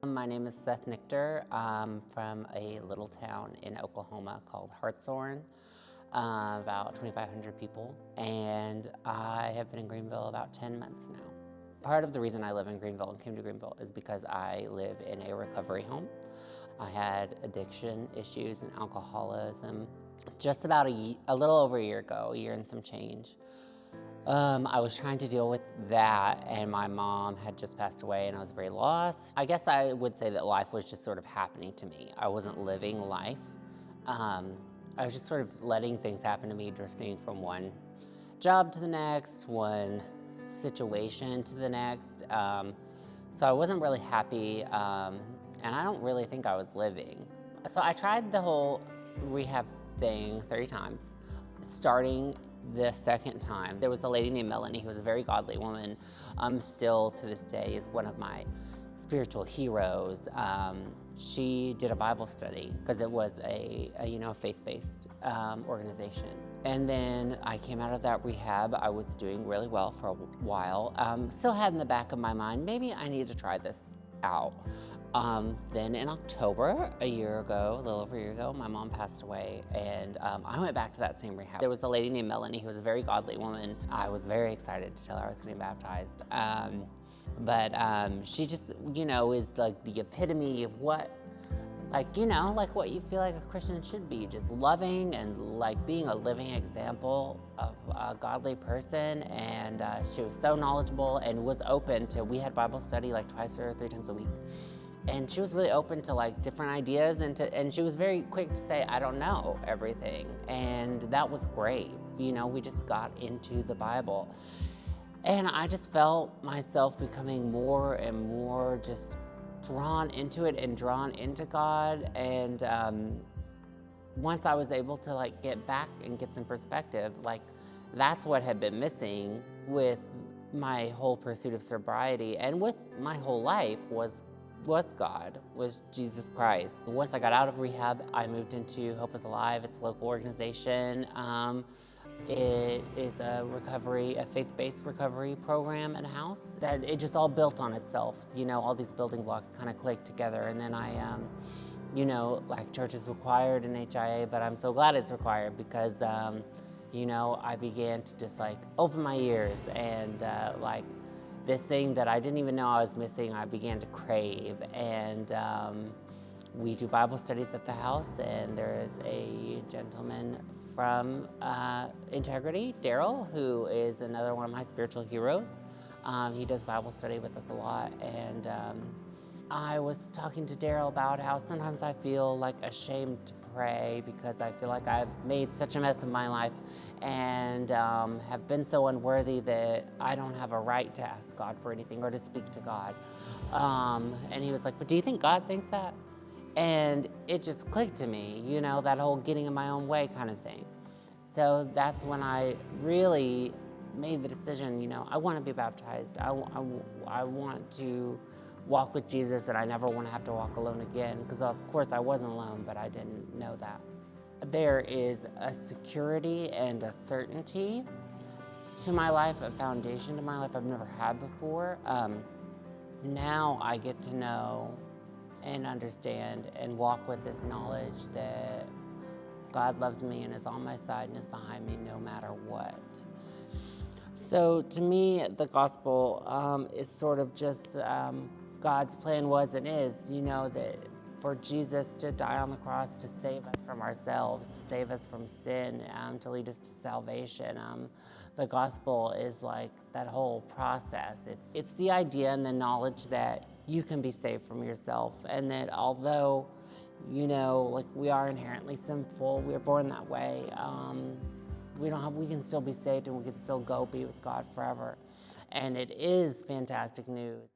My name is Seth Nichter. I'm from a little town in Oklahoma called Hartshorn, about 2,500 people, and I have been in Greenville about 10 months now. Part of the reason I live in Greenville and came to Greenville is because I live in a recovery home. I had addiction issues and alcoholism just about a little over a year ago, a year and some change. I was trying to deal with that, and my mom had just passed away, and I was very lost. I guess I would say that life was just sort of happening to me. I wasn't living life. I was just sort of letting things happen to me, drifting from one job to the next, one situation to the next. So I wasn't really happy, and I don't really think I was living. So I tried the whole rehab thing 30 times, starting the second time. There was a lady named Melanie who was a very godly woman, still to this day is one of my spiritual heroes. She did a Bible study because it was a faith-based organization. And then I came out of that rehab. I was doing really well for a while. Still had in the back of my mind, maybe I need to try this out. Then in October, a little over a year ago, my mom passed away, and I went back to that same rehab. There was a lady named Melanie who was a very godly woman. I was very excited to tell her I was getting baptized. But she just, is like the epitome of what you feel like a Christian should be, just loving and like being a living example of a godly person. And she was so knowledgeable and was open to, we had Bible study like twice or 3 times a week. And she was really open to like different ideas, and she was very quick to say, I don't know everything. And that was great. We just got into the Bible. And I just felt myself becoming more and more just drawn into it and drawn into God. And once I was able to like get back and get some perspective, like that's what had been missing with my whole pursuit of sobriety and with my whole life was God, was Jesus Christ. Once I got out of rehab, I moved into Hope is Alive. It's a local organization. It is a faith-based recovery program and house that it just all built on itself. All these building blocks kind of clicked together. And then I, like church is required in HIA, but I'm so glad it's required because, I began to just like open my ears and this thing that I didn't even know I was missing, I began to crave. And we do Bible studies at the house, and there is a gentleman from Integrity, Daryl, who is another one of my spiritual heroes. He does Bible study with us a lot, and I was talking to Daryl about how sometimes I feel like ashamed to pray because I feel like I've made such a mess of my life and have been so unworthy that I don't have a right to ask God for anything or to speak to God. And he was like, but do you think God thinks that? And it just clicked to me, that whole getting in my own way kind of thing. So that's when I really made the decision, I want to be baptized. I want to walk with Jesus, and I never want to have to walk alone again, because of course I wasn't alone, but I didn't know that. There is a security and a certainty to my life, a foundation to my life I've never had before. Now I get to know and understand and walk with this knowledge that God loves me and is on my side and is behind me no matter what. So to me, the gospel is sort of just God's plan was and is, that for Jesus to die on the cross to save us from ourselves, to save us from sin, to lead us to salvation. The gospel is like that whole process. It's the idea and the knowledge that you can be saved from yourself, and that although, we are inherently sinful, we're born that way, we can still be saved and we can still go be with God forever. And it is fantastic news.